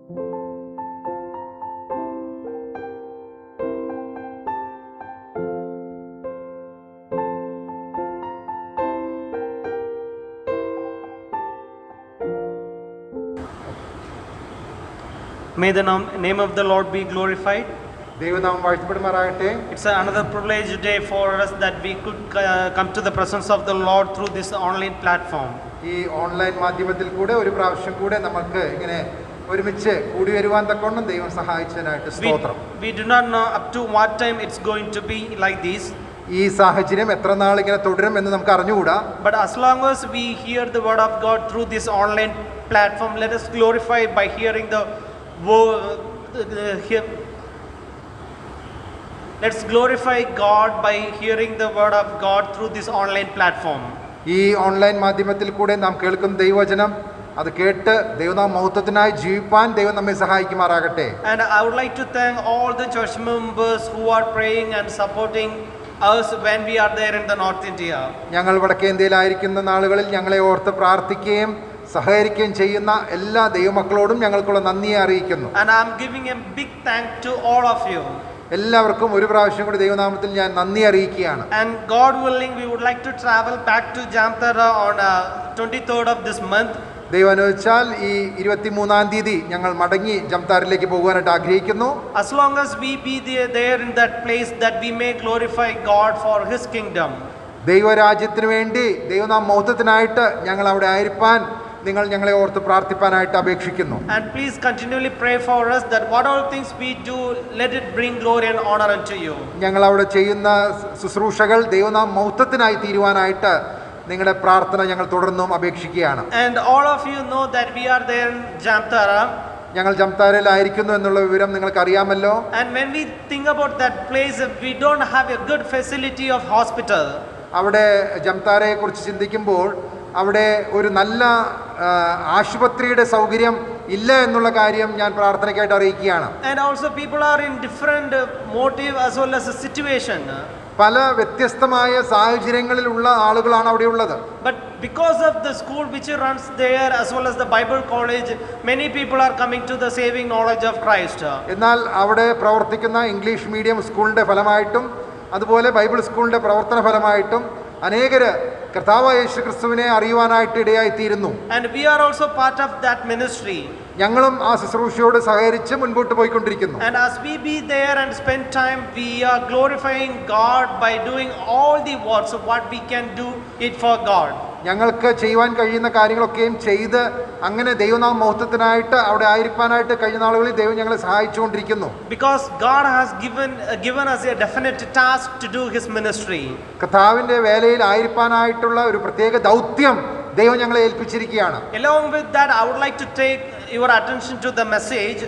May the name of the Lord be glorified. ദൈവനാമം വാഴ്ത്തപ്പെടുമാറാകട്ടെ. It's another privileged day for us that we could come to the presence of the Lord through this online platform. ഈ online മാധ്യമത്തിൽ കൂടെ ഒരു പ്രാവശ്യം കൂടെ നമുക്ക് ഇങ്ങനെ ഒരുമിച്ച് കൂടി വരുവാൻ തക്കവണ്ണം ദൈവം സഹായിച്ചതിനായിട്ട് സ്തോത്രം. We do not know up to what time it's going to be like this. ഈ സാഹചര്യം എത്ര നാൾ ഇങ്ങനെ തുടരും എന്ന് നമുക്ക് അറിഞ്ഞുകൂടാ. But as long as we hear the word of God through this online platform, let us glorify by hearing the Let's glorify God by hearing the word of God through this online platform. ഈ online മാധ്യമത്തിൽ കൂടെ നാം കേൾക്കുന്ന ദൈവവചനം അത് കേട്ട് ദൈവനാമ മഹത്വത്തിനായി ജീവിപ്പാൻ ദൈവം നമ്മെ സഹായിക്കുമാറാകട്ടെ. And I would like to thank all the church members who are praying and supporting us when we are there in the North India. ഞങ്ങൾ വടക്കേ ഇന്ത്യയിലായിരിക്കുന്ന നാളുകളിൽ ഞങ്ങളെ ഓർത്ത് പ്രാർത്ഥിക്കുകയും സഹകരിക്കുകയും ചെയ്യുന്ന എല്ലാ ദൈവമക്കളോടും ഞങ്ങൾക്കുള്ള നന്ദിയെ അറിയിക്കുന്നു. And I am giving a big thank to all of you. എല്ലാവർക്കും ഒരു പ്രാവശ്യം കൂടി ദൈവനാമത്തിൽ ഞാൻ നന്ദി അറിയിക്കുകയാണ്. And God willing, we would like to travel back to Jamtara on 23rd of this month. ദൈവം അനുവദിച്ചാൽ ഈ 23-ാം തീയതി ഞങ്ങൾ മടങ്ങി ജംതാരിലേക്ക് പോകുവാനായിട്ട് ആഗ്രഹിക്കുന്നു. As long as we be there in that place, that we may glorify God for His kingdom. ദൈവരാജ്യത്തിന് വേണ്ടി ദൈവനാമ മഹത്വത്തിനായിട്ട് ഞങ്ങൾ അവിടെ ആയിരിക്കാൻ നിങ്ങൾ ഞങ്ങളെ ഓർത്ത് പ്രാർത്ഥിപ്പാനായിട്ട് അപേക്ഷിക്കുന്നു. And please continually pray for us that what all things we do, let it bring glory and honor unto you. ഞങ്ങൾ അവിടെ ചെയ്യുന്ന ശുശ്രൂഷകൾ ദൈവനാമ മഹത്വത്തിനായി തീരുവാനായിട്ട് നിങ്ങളുടെ പ്രാർത്ഥന ഞങ്ങൾ തുടർന്നും അപേക്ഷിക്കുകയാണ്. And all of you know that we are there in Jamtara. ഞങ്ങൾ ജംതാരയിലായിരിക്കുന്നു എന്നുള്ള വിവരം നിങ്ങൾക്ക് അറിയാമല്ലോ. And when we think about that place, we don't have a good facility of hospital. അവിടെ ജംതാരയെ കുറിച്ച് ചിന്തിക്കുമ്പോൾ അവിടെ ഒരു നല്ല ആശുപത്രിയുടെ സൗകര്യം ഇല്ല എന്നുള്ള കാര്യം ഞാൻ പ്രാർത്ഥനയ്ക്കായിട്ട് അറിയിക്കുകയാണ്. And also people are in different motive as well as a situation. പല വ്യത്യസ്തമായ സാഹചര്യങ്ങളിലുള്ള ആളുകളാണ് അവിടെ ഉള്ളത്. But because of the school which runs there as well as the Bible college, many people are coming to the saving knowledge of Christ. എന്നാൽ അവിടെ പ്രവർത്തിക്കുന്ന English medium സ്കൂളിന്റെ ഫലമായിട്ടും അതുപോലെ ബൈബിൾ സ്കൂളിന്റെ പ്രവർത്തന ഫലമായിട്ടും അനേകര് കർത്താവായ യേശു ക്രിസ്തുവിനെ അറിയുവാനായിട്ട് ഇടയായിത്തീരുന്നു. And we are also part of that ministry. ഞങ്ങളും ആ ശുശ്രൂഷയോട് സഹകരിച്ച് മുൻപോട്ട് പോയിക്കൊണ്ടിരിക്കുന്നു. And as we be there and spend time, we are glorifying God by doing all the works of what we can do it for God. ഞങ്ങൾക്ക് ചെയ്യുവാൻ കഴിയുന്ന കാര്യങ്ങളൊക്കെയും ചെയ്ത് അങ്ങനെ ദൈവനാമ മഹത്വത്തിനായിട്ട് അവിടെ ആയിരിക്കാനായിട്ട് കഴിഞ്ഞ നാളുകളിൽ ദൈവം ഞങ്ങളെ സഹായിച്ചുകൊണ്ടിരിക്കുന്നു. Because God has given us a definite task to do His ministry. കർത്താവിന്റെ വേലയിൽ ആയിരിക്കാനായിട്ടുള്ള ഒരു പ്രത്യേക ദൗത്യം ദൈവം ഞങ്ങളെ ഏൽപ്പിച്ചിരിക്കുകയാണ്. Along with that, I would like to take your attention to the message.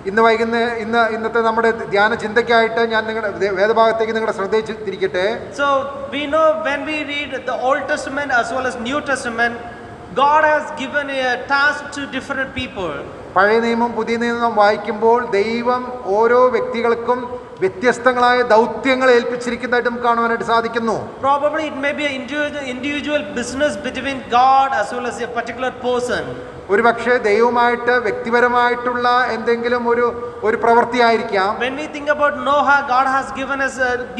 ഇന്നത്തെ നമ്മുടെ ധ്യാന ചിന്തയ്ക്കായിട്ട് ഞാൻ നിങ്ങളുടെ വേദഭാഗത്തേക്ക് നിങ്ങളുടെ ശ്രദ്ധ തിരിക്കട്ടെ. So we know when we read the Old Testament as well as New Testament, God has given a task to different people. പഴയ നിയമം പുതിയ നിയമം വായിക്കുമ്പോൾ ദൈവം ഓരോ വ്യക്തികൾക്കും വ്യത്യസ്തങ്ങളായ ദൗത്യങ്ങൾ ഏൽപ്പിച്ചിരിക്കുന്നതായിട്ട് നമുക്ക് കാണുവാനായിട്ട് സാധിക്കുന്നു. Probably it may be an individual business between God as well as a particular person. ഒരുപക്ഷെ ദൈവമായിട്ട് വ്യക്തിപരമായിട്ടുള്ള എന്തെങ്കിലും ഒരു പ്രവൃത്തിയായിരിക്കാം. When we think about Noah, God has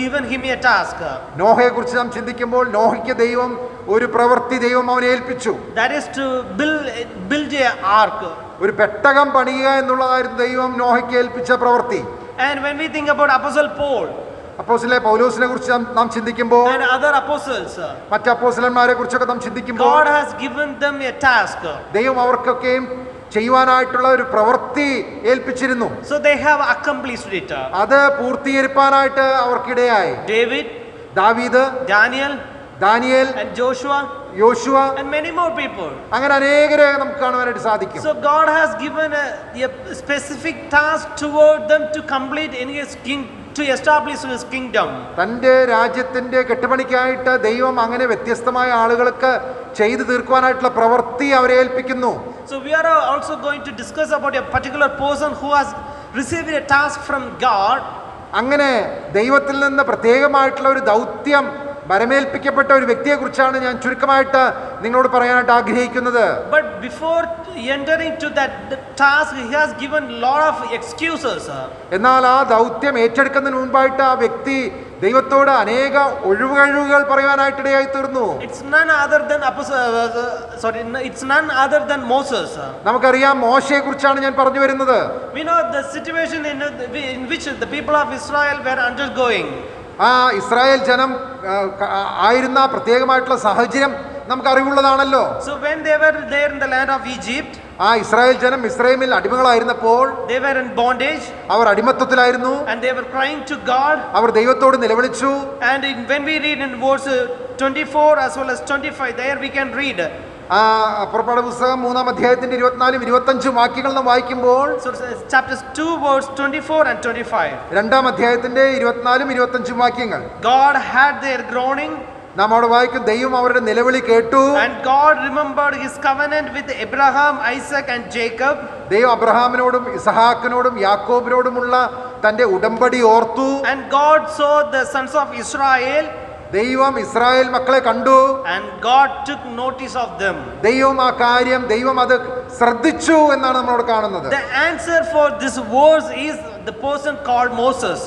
given him a task. നോഹയെ കുറിച്ച് നാം ചിന്തിക്കുമ്പോൾ നോഹയ്ക്ക് ദൈവം ഒരു പ്രവൃത്തി ദൈവം അവനെ ഏൽപ്പിച്ചു. That is to build a ark. ഒരു പെട്ടകം പണിയുക എന്നുള്ളതായിരുന്നു ദൈവം നോഹയ്ക്ക് ഏൽപ്പിച്ച പ്രവൃത്തി. And when we think about Apostle Paul, അപ്പോസ്തലനായ പൗലോസിനെ കുറിച്ച് നാം ചിന്തിക്കുമ്പോൾ and other apostles, മറ്റ് അപ്പോസ്തലന്മാരെ കുറിച്ചൊക്കെ നാം ചിന്തിക്കുമ്പോൾ God has given them a task. ദൈവം അവർക്കൊക്കെയും ചെയ്യുവാനായിട്ടുള്ള ഒരു പ്രവൃത്തി ഏൽപ്പിച്ചിരുന്നു. So they have accomplished it. അത് പൂർത്തീകരിക്കാനായിട്ട് അവർക്കിടയായി. David, ദാവീദ്, ദാനിയേൽ, and Joshua, യോശുവ, and many more people. അങ്ങനെ അനേകരെ നമുക്ക് കാണുവാനായിട്ട് സാധിക്കും. So God has given a specific task toward them to complete in His kingdom, to establish His kingdom. തന്റെ രാജ്യത്തിന്റെ കെട്ടുപണിക്കായിട്ട് ദൈവം അങ്ങനെ വ്യത്യസ്തമായ ആളുകൾക്ക് ചെയ്തു തീർക്കുവാനായിട്ടുള്ള പ്രവൃത്തി അവരെ ഏൽപ്പിക്കുന്നു. So we are also going to discuss about a particular person who has received a task from God. അങ്ങനെ ദൈവത്തിൽ നിന്ന് പ്രത്യേകമായിട്ടുള്ള ഒരു ദൗത്യം വരമേൽപ്പിക്കപ്പെട്ട ഒരു വ്യക്തിയെക്കുറിച്ചാണ് ഞാൻ ചുരുക്കമായിട്ട് നിങ്ങളോട് പറയാനായിട്ട് ആഗ്രഹിക്കുന്നത്. But before entering to that task, he has given lot of excuses. എന്നാൽ ആ ദൗത്യം ഏറ്റെടുക്കുന്നതിന് മുൻപായിട്ട് ആ വ്യക്തി ദൈവത്തോട് അനേക ഒഴിവുകഴിവുകൾ പറയാനായിട്ടിടയായി തീർന്നു. It's none other than Moses. നമുക്കറിയാം മോശയെ കുറിച്ചാണ് ഞാൻ പറഞ്ഞു വരുന്നത്. We know the situation in which the people of Israel were undergoing. ആ ഇസ്രായേൽ ജനം ആയിരുന്ന പ്രത്യേകമായിട്ടുള്ള സാഹചര്യം നമുക്ക് അറിവുള്ളതാണല്ലോ. So when they were there in the land of Egypt, ആ ഇസ്രായേൽ ജനം മിസ്രയീമിൽ അടിമകളായിരുന്നപ്പോൾ they were in bondage, our അടിമത്തത്തിലായിരുന്നു. and they were crying to God. അവർ ദൈവത്തോട് നിലവിളിച്ചു. And when we read in verse 24 as well as 25, there we can read പുറപ്പാട് പുസ്തകം 3-ാം അധ്യായത്തിന്റെ 24-25 വാക്യങ്ങൾ നാം വായിക്കുമ്പോൾ, so chapters 2 verse 24 and 25, 2-ാം അധ്യായത്തിന്റെ 24-25 വാക്യങ്ങൾ, God had their groaning, നാം അവിടെ വായിക്കും, ദൈവം അവരുടെ നിലവിളി കേട്ടു. and God remembered his covenant with Abraham, Isaac and Jacob. ദൈവം അബ്രഹാമിനോടും ഇസഹാക്കിനോടും യാക്കോബിനോടുമുള്ള തന്റെ ഉടമ്പടി ഓർത്തു. And God saw the sons of Israel, ദൈവം ഇസ്രായേൽ മക്കളെ കണ്ടു. and God took notice of them. ദൈവം അത് ശ്രദ്ധിച്ചു എന്നാണ് നമ്മളോട് കാണുന്നത്. The answer for this verse is the person called Moses.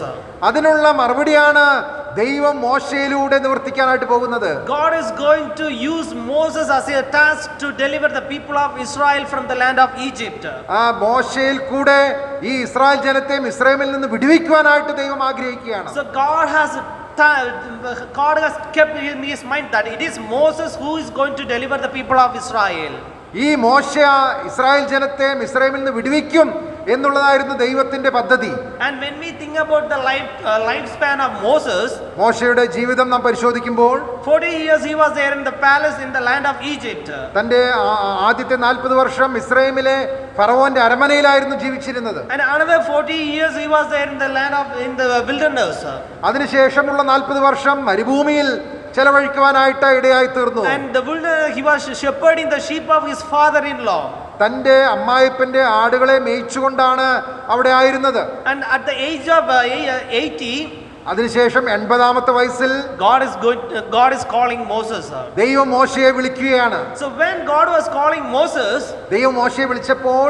അതിനുള്ള മറുപടിയാണ് ദൈവം മോശയിലൂടെ നിവർത്തിക്കാനായിട്ട് പോകുന്നത്. God is going to use Moses as a task to deliver the people of Israel from the land of Egypt. ആ മോശയിൽ കൂടെ ഈ ഇസ്രായേൽ ജനത്തെ മിസ്രൈമിൽ നിന്ന് വിടുവിക്കുവാനായിട്ട് ദൈവം ആഗ്രഹിക്കുകയാണ്. So God has kept in his mind that it is Moses who is going to deliver the people of Israel. ഈ മോശ ഇസ്രായേൽ ജനത്തെ മിസ്രൈമിൽ നിന്ന് വിടുവിക്കും എന്നുള്ളതായിരുന്നു ദൈവത്തിന്റെ പദ്ധതി. And when we think about the lifespan of Moses, മോശയുടെ ജീവിതം നാം പരിശോധിക്കുമ്പോൾ 40 years he was there in the palace in the land of Egypt. തന്റെ ആദ്യത്തെ 40 വർഷം മിസ്രൈമിലെ ഫറവോന്റെ അരമനയിലായിരുന്നു ജീവിച്ചിരുന്നത്. And another 40 years he was there in the wilderness. അതിനുശേഷമുള്ള 40 വർഷം മരുഭൂമിയിൽ ചെലവഴിക്കുവാനായിട്ട് ഇടയായി തീർന്നു. And the wilderness he was shepherding the sheep of his father-in-law. തന്റെ അമ്മായിപ്പന്റെ ആടുകളെ മേയിച്ചുകൊണ്ടാണ് അവിടെ ആയിരുന്നത്. And at the age of 80, അതിനുശേഷം 80-ാമത്തെ വയസ്സിൽ God is calling Moses. ദൈവം മോശയെ വിളിക്കുകയാണ്. So when God was calling Moses, ദൈവം മോശയെ വിളിച്ചപ്പോൾ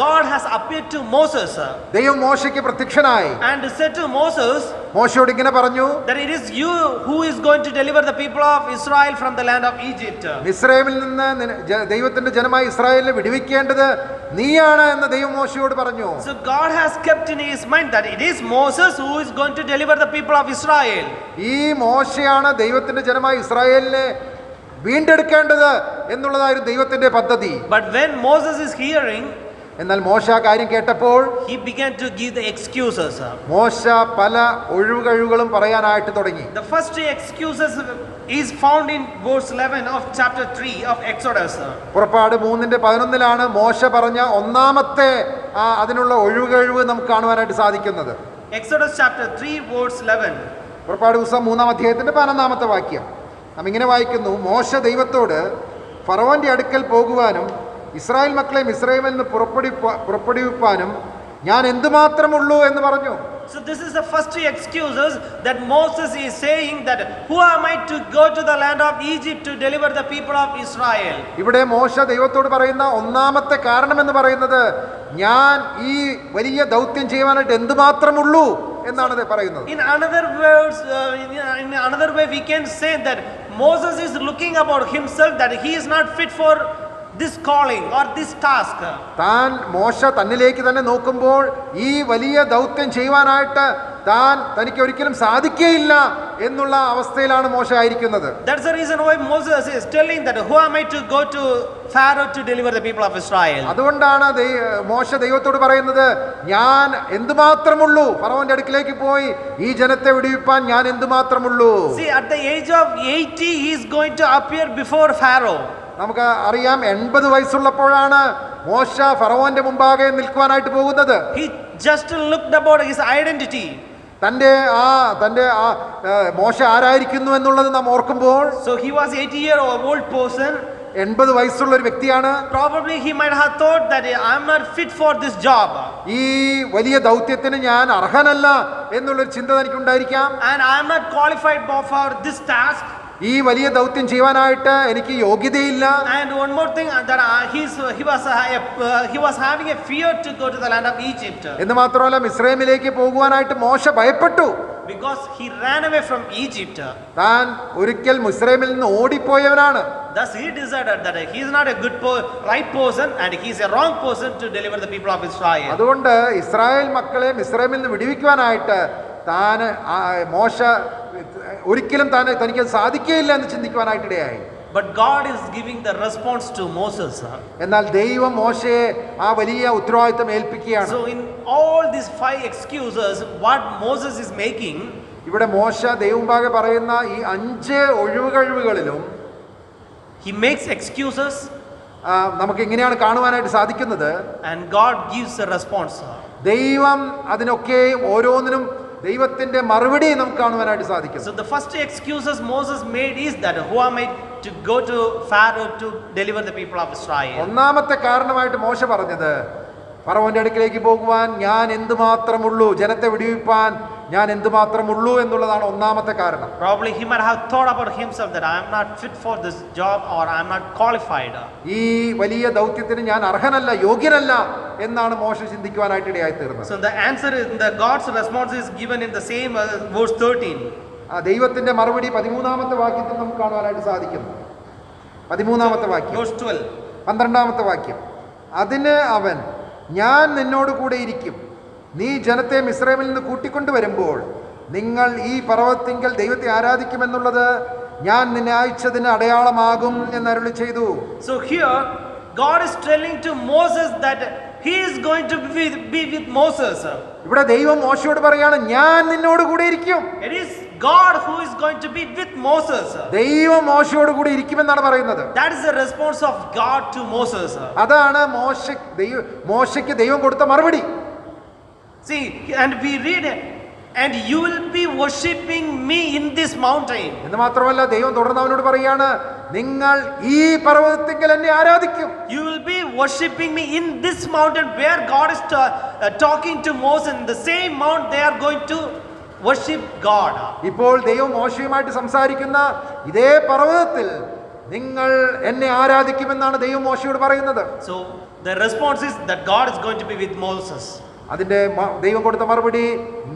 God has appeared to Moses. ദൈവം മോശയ്ക്ക് പ്രത്യക്ഷനായി And said to Moses, മോശയോട് ഇങ്ങനെ പറഞ്ഞു, that it is you who is going to deliver the people of Israel from the land of Egypt. മിസ്രൈമിൽ നിന്ന് ദൈവത്തിന്റെ ജനമായ ഇസ്രായേലിനെ വിടുവിക്കേണ്ടത് നീയാണ് എന്ന് ദൈവം മോശയോട് പറഞ്ഞു. So God has kept in his mind that it is Moses who is going to deliver the people of Israel. ഈ മോശയാണ് ദൈവത്തിന്റെ ജനമായ ഇസ്രായേലിനെ വീണ്ടെടുക്കേണ്ടത് എന്നുള്ളതായിരുന്നു ദൈവത്തിന്റെ പദ്ധതി. But when Moses is hearing, എന്നാൽ മോശ കാര്യം കേട്ടപ്പോൾ he began to give the excuses. മോശ പല ഒഴിവുകഴിവുകളും പറയാനായിട്ട് തുടങ്ങി. The first excuses is found in verse 11 of chapter 3 of Exodus. പുറപ്പാട് 3:11 മോശ പറഞ്ഞ ഒന്നാമത്തെ അതിനുള്ള ഒഴിവുകഴിവ് നമുക്ക് കാണുവാനായിട്ട് സാധിക്കുന്നത്. Exodus chapter 3 verse 11. പുറപ്പാട് പുസ്തകം 3-ാം അധ്യായത്തിന്റെ 11-ാമത്തെ വാക്യം നാം ഇങ്ങനെ വായിക്കുന്നു, മോശ ദൈവത്തോട് ഫറവോന്റെ അടുക്കൽ പോകുവാനും ഇസ്രായേൽ മക്കളെ മിസ്രൈമിൽ നിന്ന് പുറപ്പെടുവിപ്പാനും ഞാൻ എന്തുമാത്രമുള്ളൂ എന്ന് പറഞ്ഞു. So this is the first excuses that Moses is saying, that who am I to go to the land of Egypt to deliver the people of Israel. ഇവിടെ മോശ ദൈവത്തോട് പറയുന്ന ഒന്നാമത്തെ കാരണം എന്ന് പറയുന്നത് ഞാൻ ഈ വലിയ ദൗത്യം ചെയ്യുവാനായിട്ട് എന്തുമാത്രമുള്ളൂ എന്നാണ് പറയുന്നത്. In another words, in another way we can say that Moses is looking about himself, that he is not fit for this calling or this task. താൻ മോശ തന്നിലേക്ക് തന്നെ നോക്കുമ്പോൾ ഈ വലിയ ദൗത്യം ചെയ്യുവാനായിട്ട് തനിക്ക് ഒരിക്കലും സാധിക്കുകയില്ല എന്നുള്ള അവസ്ഥയിലാണ് മോശ ആയിരിക്കുന്നത്. That's the reason why Moses is telling that who am I to go to Pharaoh to deliver the people of Israel. അതുകൊണ്ടാണ് മോശ ദൈവത്തോട് പറയുന്നത്, ഞാൻ എന്തുമാത്രമുള്ളൂ, ഫറവോന്റെ അടുക്കിലേക്ക് പോയി ഈ ജനത്തെ വിടുവിപ്പാൻ ഞാൻ എന്തുമാത്രമുള്ളൂ. See, at the age of 80 he is going to appear before Pharaoh. നമുക്ക് അറിയാം 80 വയസ്സുള്ളപ്പോഴാണ് മോശ ഫറവോന്റെ മുമ്പാകെ നിൽക്കുവാനായിട്ട് പോകുന്നത്. He just looked about his identity. തന്റെ മോശ ആരായിരിക്കുന്നു എന്നുള്ളത് നാം ഓർക്കുമ്പോൾ, so he was 80-year-old person. 80 വയസ്സുള്ള ഒരു വ്യക്തിയാണ്. Probably he might have thought that I am not fit for this job. ഈ വലിയ ദൗത്യത്തിന് ഞാൻ അർഹനല്ല എന്നുള്ളൊരു ചിന്ത തനിക്കുണ്ടായിരിക്കാം. And I am not qualified for this task. ഈ വലിയ ദൗത്യം ചെയ്യുവാനായിട്ട് എനിക്ക് യോഗ്യതയില്ല. And one more thing, that he was having a fear to go to the land of Egypt. എന്ന് മാത്രമല്ല മിസ്രൈമിലേക്ക് പോകുവാനായിട്ട് മോശ ഭയപ്പെട്ടു. Because he ran away from Egypt. താൻ ഒരിക്കൽ മിസ്രൈമിൽ നിന്ന് ഓടിപ്പോയവനാണ്. Thus he decided that he is not a right person and he is a wrong person to deliver the people of Israel. അതുകൊണ്ട് ഇസ്രായേൽ മക്കളെ മിസ്രൈമിൽ നിന്ന് വിടുവിക്കുവാനായിട്ട് താൻ മോശ ഒരിക്കലും തനിക്ക് സാധിക്കുകയില്ല എന്ന് ചിന്തിക്കുവാനായിട്ടിടയായി. But God is giving the response to Moses. എന്നാൽ ദൈവം മോശയെ ആ വലിയ ഉത്തരവാദിത്തം ഏൽപ്പിക്കുകയാണ്. So in all these 5 excuses what Moses is making, ഇവിടെ മോശ ദൈവമുമ്പാകെ പറയുന്ന ഈ 5 ഒഴിവുകഴിവുകളിലും he makes excuses നമുക്ക് എങ്ങനെയാണ് കാണുവാനായിട്ട് സാധിക്കുന്നത്? and God gives a response. ദൈവം അതിനൊക്കെ ഓരോന്നിനും ദൈവത്തിന്റെ മറുപടി നമുക്ക് കാണുവാനായിട്ട് സാധിക്കും. So the first excuses Moses made is that who am I to go to Pharaoh to deliver the people of Israel? ഒന്നാമത്തെ കാരണമായിട്ട് മോശ പറഞ്ഞത് ഫറവോന്റെ അടുക്കിലേക്ക് പോകുവാൻ ഞാൻ എന്തുമാത്രമുള്ളൂ, ജനത്തെ വിടുവിപ്പാൻ ഞാൻ എന്തുമാത്രമുള്ളൂ എന്നുള്ളതാണ് ഒന്നാമത്തെ കാരണം. Probably he might have thought about himself that I am not fit for this job or I am not qualified. ഈ വലിയ ദൗത്യത്തിന് ഞാൻ അർഹനല്ല, യോഗ്യനല്ല എന്നാണ് മോശ ചിന്തിക്കുവാനായിട്ട് ഇടയായി തീർന്നത്. So the answer is, the God's response is given in the same verse 13. ആ ദൈവത്തിന്റെ മറുപടി 13ാമത്തെ വാക്യത്തിൽ നമുക്ക് കാണുവാനായിട്ട് സാധിക്കുന്നു. 13ാമത്തെ വാക്യം, Verse 12. 12ാമത്തെ വാക്യം. അതിന് അവൻ, ഞാൻ നിന്നോട് കൂടെ ഇരിക്കും, നീ ജനത്തെ മിസ്രൈമിൽ നിന്ന് കൂട്ടിക്കൊണ്ടുവരുമ്പോൾ നിങ്ങൾ ഈ പർവ്വതത്തിങ്കൽ ദൈവത്തെ ആരാധിക്കുമെന്നുള്ളത് ഞാൻ നിന്നെ അയച്ചതിന് അടയാളമാകും എന്ന് അരുളി ചെയ്തു. So here God is telling to Moses that he is going to be with Moses. ഇവിടെ ദൈവം മോശയോട് പറയാണ്, ഞാൻ നിന്നോട് കൂടെ ഇരിക്കും. It is God who is going to be with Moses. ദൈവം മോശയോട് കൂടെ ഇരിക്കുമെന്നാണ് പറയുന്നത്. That is the response of God to Moses. അതാണ് മോശയ്ക്ക് ദൈവം കൊടുത്ത മറുപടി. See, and we read, and you will be worshipping me in this mountain. എന്ന് മാത്രമല്ല ദൈവം തുടർന്ന് അവനോട് പറയാണ്, നിങ്ങൾ ഈ പർവ്വതത്തിങ്കൽ എന്നെ ആരാധിക്കും. You will be worshipping me in this mountain where God is talking to Moses. In the same mount they are going to worship God. ഇപ്പോൾ ദൈവം മോശയുമായിട്ട് സംസാരിക്കുന്ന ഇതേ പർവ്വതത്തിൽ നിങ്ങൾ എന്നെ ആരാധിക്കുമെന്നാണ് ദൈവം മോശയോട് പറയുന്നത്. So the response is that God is going to be with Moses. അതിന്റെ ദൈവം കൊടുത്ത മറുപടി,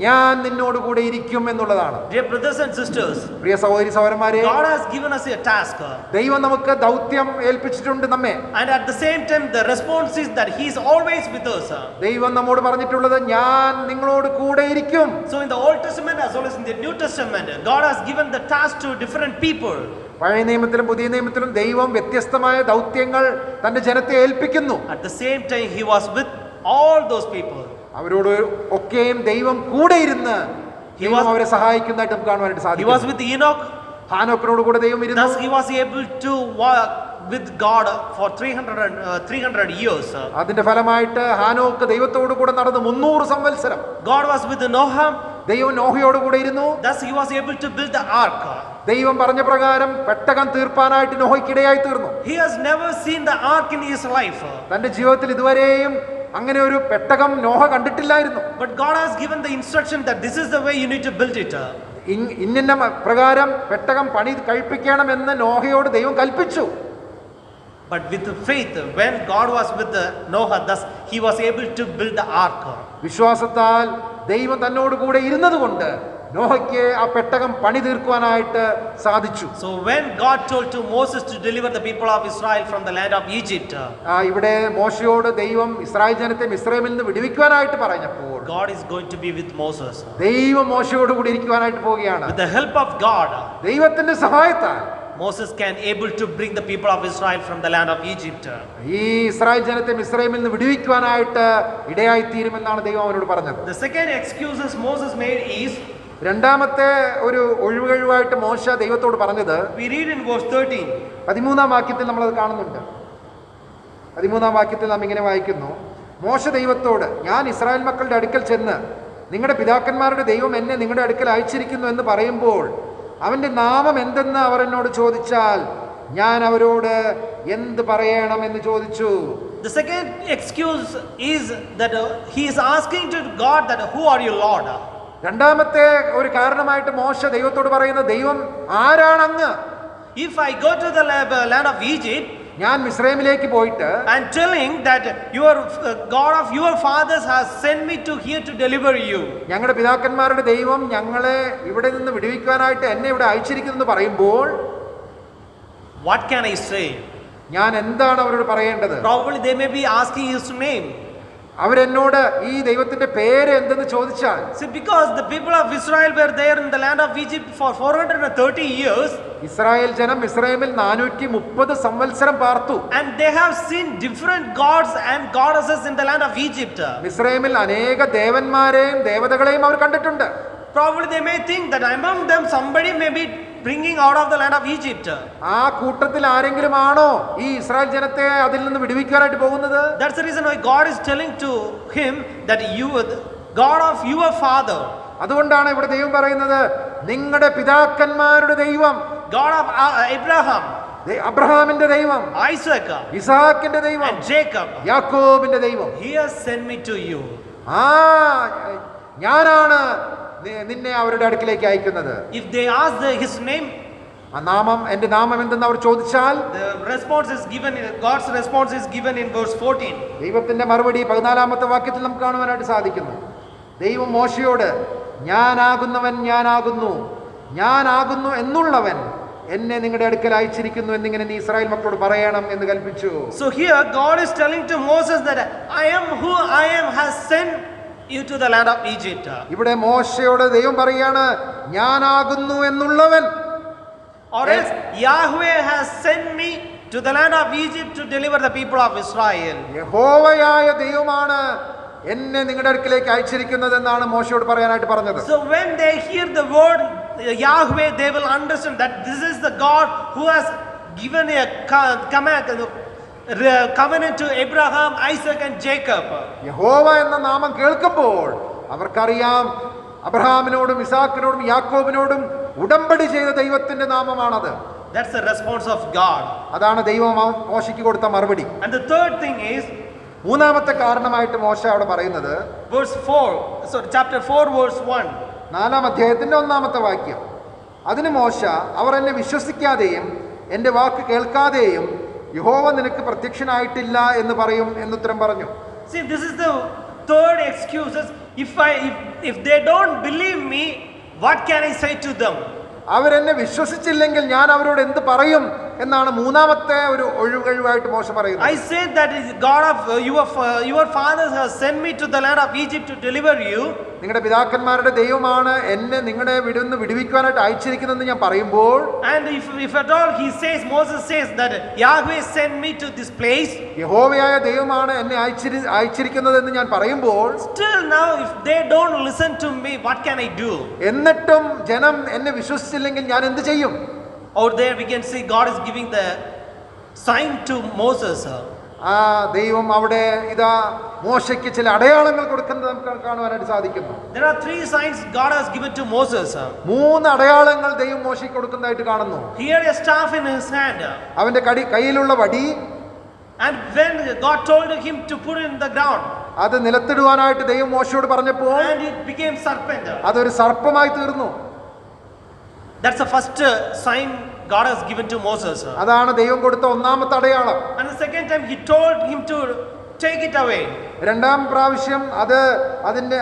ഞാൻ നിന്നോട് കൂടെ ഇരിക്കും എന്നുള്ളതാണ്. Dear brothers and sisters, പ്രിയ സഹോദരി സഹോദരന്മാരെ, God has given us a task. ദൈവം നമുക്ക് ദൗത്യം ഏൽപ്പിച്ചിട്ടുണ്ട് നമ്മെ. And at the same time the response is that he is always with us. ദൈവം നമ്മോട് പറഞ്ഞിട്ടുള്ളത്, ഞാൻ നിങ്ങളോട് കൂടെ ഇരിക്കും. So in the Old Testament as well as in the New Testament, God has given the task to different people. പഴയ നിയമത്തിലും പുതിയ നിയമത്തിലും ദൈവം വ്യത്യസ്തമായ ദൗത്യങ്ങൾ തന്റെ ജനത്തെ ഏൽപ്പിക്കുന്നു. At the same time he was with all those people. അവരോട് ഒക്കെയും ദൈവം കൂടെ ഇരുന്ന് അവരെ സഹായിക്കുന്നതായിട്ട് നമുക്ക് കാണുവാനായിട്ട് സാധിക്കും. He was with Enoch. ഹാനോക്കിനോട് കൂടെ ദൈവം ഇരുന്നു. Thus he was able to walk with God for 300 years. അതിന്റെ ഫലമായിട്ട് ഹാനോക്ക് ദൈവത്തോട് കൂടെ നടന്നു 300 സംവത്സരം. God was with Noah. ദൈവം നോഹയോട് കൂടെ ഇരുന്നു. Thus he was able to build the ark. ദൈവം പറഞ്ഞ പ്രകാരം പെട്ടകം തീർപ്പാനായിട്ട് നോഹയ്ക്കിടയായി തീർന്നു. He has never seen the ark in his life. തന്റെ ജീവിതത്തിൽ ഇതുവരെയും അങ്ങനെ ഒരു പെട്ടകം Noah കണ്ടിട്ടില്ലായിരുന്നു. But God has given the instruction that this is the way you need to build it. ഇന്ന പ്രകാരം പെട്ടകം പണി കഴിപ്പിക്കണമെന്ന് നോഹയോട് ദൈവം കൽപ്പിച്ചു. But with faith, when God was with Noah, thus he was able to build the ark. വിശ്വാസത്താൽ ദൈവം തന്നോട് കൂടെ ഇരുന്നതുകൊണ്ട് നോഹയ്ക്ക് ആ പെട്ടകം പണി തീർക്കുവാനായിട്ട് സാധിച്ചു. So when God told to Moses to deliver the people of Israel from the land of Egypt, ഇവിടെ മോശയോട് ദൈവം ഇസ്രായേൽ ജനത്തെ മിസ്രൈമിൽ നിന്ന് വിടുവിക്കുവാനായിട്ട് പറഞ്ഞപ്പോൾ God is going to be with Moses. ദൈവം മോശയോട് കൂടി ഇരിക്കുവാനായിട്ട് പോവുകയാണ്. With the help of God, ദൈവത്തിന്റെ സഹായത്താൽ Moses can able to bring the people of Israel from the land of Egypt. ഈ ഇസ്രായേൽ ജനത്തെ മിസ്രൈമിൽ നിന്ന് വിടുവിക്കുവാനായിട്ട് ഇടയായി തീരുമെന്നാണ് ദൈവം അവരോട് പറഞ്ഞത്. The second excuses Moses made is, രണ്ടാമത്തെ ഒരു ഒഴിവുകഴിവായിട്ട് മോശ ദൈവത്തോട് പറഞ്ഞത് we read in verse 13. 13ാം വാക്യത്തിൽ നമ്മളത് കാണുന്നുണ്ട്. 13ാം വാക്യത്തിൽ നാം ഇങ്ങനെ വായിക്കുന്നു, മോശ ദൈവത്തോട്, ഞാൻ ഇസ്രായേൽ മക്കളുടെ അടുക്കൽ ചെന്ന് നിങ്ങളുടെ പിതാക്കന്മാരുടെ ദൈവം എന്നെ നിങ്ങളുടെ അടുക്കൽ അയച്ചിരിക്കുന്നു എന്ന് പറയുമ്പോൾ അവൻ്റെ നാമം എന്തെന്ന് അവർ എന്നോട് ചോദിച്ചാൽ ഞാൻ അവരോട് എന്ത് പറയണം എന്ന് ചോദിച്ചു. The second excuse is that he is asking to God that who are you, Lord? രണ്ടാമത്തെ ഒരു കാരണമായിട്ട് മോശ ദൈവത്തോട് പറയുന്ന, ദൈവം ആരാണ് അങ്ങ്? If I go to the land of Egypt, ഞാൻ മിസ്രൈമിലേക്ക് പോയിട്ട് and telling that your God of your fathers has sent me to here to deliver you. ഞങ്ങളുടെ പിതാക്കന്മാരുടെ ദൈവം ഞങ്ങളെ ഇവിടെ നിന്ന് വിടുവിക്കുവാനായിട്ട് എന്നെ ഇവിടെ അയച്ചിരിക്കുന്നു എന്ന് പറയുമ്പോൾ What can I say? ഞാൻ എന്താണ് അവരോട് പറയേണ്ടത്? Probably they may be asking his name. അവരെന്നോട് ഈ ദൈവത്തിന്റെ പേര് എന്തെന്ന് ചോദിച്ചാൽ, See, because the people of Israel were there in the land of Egypt for 430 years. Israel ജനം മിസ്രൈമിൽ 430 സംവത്സരം പാർത്തു. And they have seen different gods and goddesses in the land of Egypt. മിസ്രൈമിൽ അനേക ദേവന്മാരെയും ദേവതകളെയും അവർ കണ്ടിട്ടുണ്ട്. Probably they may think that among them somebody may be bringing out of the land of Egypt. ആ കൂട്ടത്തിൽ ആരെങ്കിലും ആണോ ഈ ഇസ്രായേൽ ജനത്തെ അതിൽ നിന്ന് വിടുവിക്കാനായിട്ട് പോകുന്നത്? That's the reason why God is telling to him that you are the God of your father. അതുകൊണ്ടാണ് ഇവിടെ ദൈവം പറയുന്നത്, നിങ്ങളുടെ പിതാക്കന്മാരുടെ ദൈവം, God of Abraham, അബ്രഹാമിന്റെ ദൈവം, Isaac, ഇസാക്കിന്റെ ദൈവം, and Jacob. യാക്കോബിന്റെ ദൈവം, He has sent me to you. ആ ഞാനാണ് നിന്നെ അവരുടെ അടുക്കിലേക്ക് അയക്കുന്നത്. If they ask his name, ആ നാമം, എന്റെ നാമം എന്തെന്ന് അവർ ചോദിച്ചാൽ, the response is given, God's response is given in verse 14. ദൈവത്തിന്റെ മറുപടി 14-ാമത്തെ വാക്യത്തിൽ നമുക്ക് കാണുവാനായിട്ട് സാധിക്കുന്നു. ദൈവം മോശയോട്, ഞാനാകുന്നവൻ ഞാനാകുന്നു, ഞാനാകുന്നു എന്നുള്ളവൻ എന്നെ നിങ്ങളുടെ അടുക്കൽ അയച്ചിരിക്കുന്നു എന്നിങ്ങനെ നീ ഇസ്രായേൽ മക്കളോട് പറയണം എന്ന് കൽപ്പിച്ചു. So here God is telling to Moses that I am who I am has sent you to the land of Egypt. ഇവിടെ മോശയോട് ദൈവം പറയാണ്, ഞാനാകുന്നു എന്നുള്ളവൻ, or else Yahweh has sent me to the land of Egypt to deliver the people of Israel. യഹോവയായ ദൈവമാണ് എന്നെ നിങ്ങളുടെ അടുക്കിലേക്ക് അയച്ചിരിക്കുന്നത് എന്നാണ് മോശയോട് പറയാനായിട്ട് പറഞ്ഞത്. So when they hear the word Yahweh, they will understand that this is the God who has given a covenant to Abraham, Isaac and Jacob. യഹോവ എന്ന നാമം കേൾക്കുമ്പോൾ അവർക്കറിയാം, അബ്രഹാമിനോടും ഇസാക്കിനോടും യാക്കോബിനോടും ഉടമ്പടി ചെയ്ത ദൈവത്തിന്റെ നാമമാണത്. That's the response of God. അതാണ് ദൈവം മോശയ്ക്ക് കൊടുത്ത മറുപടി. And the third thing is, മൂന്നാമത്തെ കാരണമായിട്ട് മോശ അവിടെ പറയുന്നത്, verse 4, chapter 4 verse 1. 4-ാം അധ്യായത്തിന്റെ 1-ാമത്തെ വാക്യം. അതിന് മോശ, അവർ എന്നെ വിശ്വസിക്കാതെയും എന്റെ വാക്ക് കേൾക്കാതെയും യഹോവ നിനക്ക് പ്രത്യക്ഷനായിട്ടില്ല എന്ന് പറയും എന്നുത്തരം പറഞ്ഞു. See, this is the third excuse. If they don't believe me, what can I say to them? അവരെന്നെ വിശ്വസിച്ചില്ലെങ്കിൽ ഞാൻ അവരോട് എന്ത് പറയും എന്നാണ് മൂന്നാമത്തെ ഒരു ഒഴിവായിട്ട് മോശ പറയുന്നത്. I said that God of your fathers has sent me to the land of Egypt to deliver you. നിങ്ങളുടെ പിതാക്കന്മാരുടെ ദൈവമാണ് എന്നെ നിങ്ങളുടെ വിടുവിക്കുവാനായിട്ട് അയച്ചിരിക്കുന്നതെന്ന് ഞാൻ പറയുമ്പോൾ, and if at all Moses says that Yahweh sent me to this place, യഹോവയായ ദൈവമാണ് എന്നെ അയച്ചിരിക്കുന്നതെന്ന് ഞാൻ പറയുമ്പോൾ, still now if they don't listen to me, what can I do? എന്നിട്ടും ജനം എന്നെ വിശ്വസിച്ചില്ലെങ്കിൽ ഞാൻ എന്ത് ചെയ്യും? Out there we can see God is giving the sign to Moses. ആ ദൈവം അവിടെ ഇതാ മോശയ്ക്ക് ചില അടയാളങ്ങൾ കൊടുക്കുന്നത് നമുക്ക് കാണുവാനായിട്ട് സാധിക്കുന്നു. There are 3 signs God has given to Moses. 3 അടയാളങ്ങൾ ദൈവം മോശയ്ക്ക് കൊടുക്കുന്നതായിട്ട് കാണുന്നു. Here a staff in his hand. അവന്റെ കയ്യിലുള്ള വടി, and when God told him to put it in the ground, അത് നിലത്തിടുവാനായിട്ട് ദൈവം മോശയോട് പറഞ്ഞപ്പോൾ, and it became serpent. അതൊരു സർപ്പമായി തീർന്നു. That's the first sign God has given to Moses. അതാണ് ദൈവം കൊടുത്ത ഒന്നാമത്തെ അടയാളം. And the second time he told him to take it away. രണ്ടാം പ്രാവശ്യം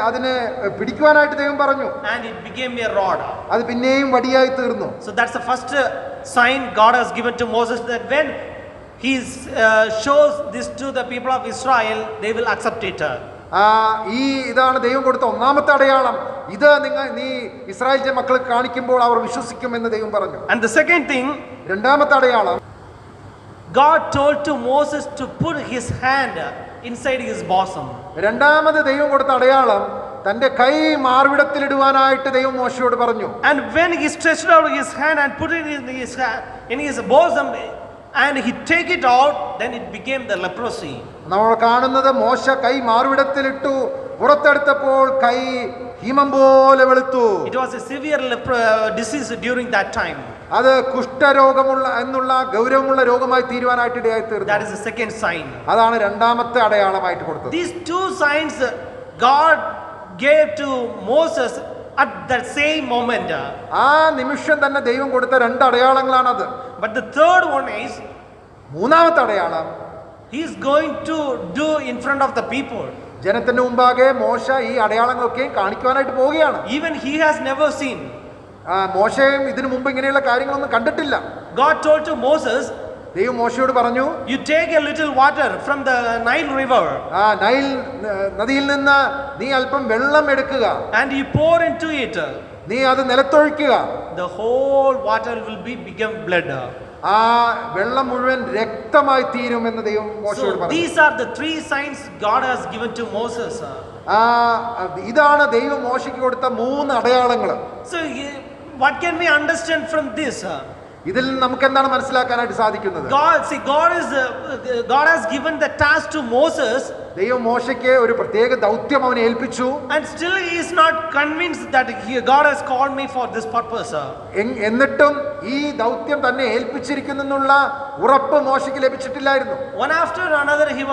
അതിനെ പിടിക്കുവാനായിട്ട് ദൈവം പറഞ്ഞു. And it became a rod. അത് പിന്നെയും വടിയായി തീർന്നു. So that's the first sign God has given to Moses, that when he shows this to the people of Israel, they will accept it. ഇതാണ് ദൈവം കൊടുത്ത ഒന്നാമത്തെ അടയാളം. ഇത് നീ ഇസ്രായേൽ മക്കൾക്ക് കാണിക്കുമ്പോൾ അവർ വിശ്വസിക്കുമെന്ന് ദൈവം പറഞ്ഞു. And the second thing, രണ്ടാമത്തെ അടയാളം, God told to Moses to put his hand inside his bosom. രണ്ടാമത് ദൈവം കൊടുത്ത അടയാളം, തന്റെ കൈ മാർവിടത്തിലിടുവാനായിട്ട് ദൈവം മോശയോട് പറഞ്ഞു. And when he stretched out his hand and put it in his bosom, and he take it out, then it became the leprosy. നമ്മൾ കാണുന്നത് മോശ കൈ മാർവിടത്തിലിട്ടു, പുറത്തെടുത്തപ്പോൾ കൈ ഹിമം പോലെ വെളുത്തു. It was a severe disease during that time. അത് കുഷ്ഠരോഗമുള്ള എന്നുള്ള ഗൗരവമുള്ള രോഗമായി തീരുവാനായിട്ട് ഇടയായി That തീർന്നു. is the second sign. അതാണ് രണ്ടാമത്തെ അടയാളമായിട്ട് കൊടുത്തത്. These two signs God gave to Moses at that same moment. ആ നിമിഷം തന്നെ ദൈവം കൊടുത്ത രണ്ട് അടയാളങ്ങളാണത്. But the third one is മൂന്നാമത്തെ അടയാളം he is going to do in front of the people. ജനത്തിന്റെ മുമ്പാകെ മോശ ഈ അടയാളങ്ങളൊക്കെ കാണിക്കുവാനായിട്ട് പോവുകയാണ്. Even he has never seen. മോശയും ഇതിനു മുമ്പ് ഇങ്ങനെയുള്ള കാര്യങ്ങളൊന്നും കണ്ടിട്ടില്ല. God told to Moses, ദൈവം മോശയോട് പറഞ്ഞു, you take a little water from the Nile river Nile നദിയിൽ നിന്ന് നീ അല്പം വെള്ളം എടുക്കുക, and you pour into it. നീ അത് നിലത്തൊഴിക്കുക, The whole water will become blood. ആ വെള്ളം മുഴുവൻ രക്തമായി തീരുമെന്ന് ദൈവം മോശയോട് So പറഞ്ഞു. these are the three signs God has given to Moses. ഇതാണ് ദൈവം മോശയ്ക്ക് കൊടുത്ത മൂന്ന് അടയാളങ്ങൾ. So what can we understand from this? ഇതിൽ നമുക്ക് എന്താണ് മനസ്സിലാക്കാനായിട്ട് സാധിക്കുന്നത്? God has given the task to Moses. ദൈവം മോശയ്ക്ക് ഒരു പ്രത്യേക ദൗത്യം അവനെ ഏൽപ്പിച്ചു. And still he is not convinced that God has called me for this purpose. എന്നിട്ടും ഈ ദൗത്യം തന്നെ ഏൽപ്പിച്ചിരിക്കുന്നുള്ള ഉറപ്പ് മോശയ്ക്ക് ലഭിച്ചിട്ടില്ലായിരുന്നു. One after another he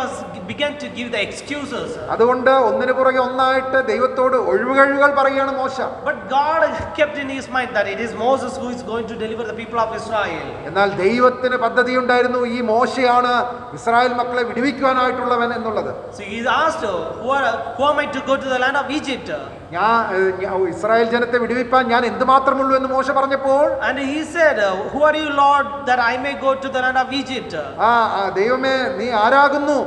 began to give the excuses. അതുകൊണ്ട് ഒന്നിനു പുറകെ ഒന്നായിട്ട് ദൈവത്തോട് ഒഴിവുകഴിവുകൾ പറയുകയാണ് മോശ. But God kept in his mind that it is Moses who is going to deliver the people of Israel. എന്നാൽ ദൈവത്തിന് പദ്ധതി ഉണ്ടായിരുന്നു, ഈ മോശയാണ് ഇസ്രായേൽ മക്കളെ വിടുവിക്കുവാനായിട്ടുള്ളവൻ എന്നുള്ളത്. So he asked, who am I to go to the land of Egypt? Israel ജനത്തെ വിടുവിപ്പാൻ ഞാൻ എന്തുമാത്രമുള്ളൂ എന്ന് മോശ പറഞ്ഞപ്പോൾ, and he said, who are you, Lord, that I may go to the land of Egypt? ദൈവമേ നീ ആരാകുന്നു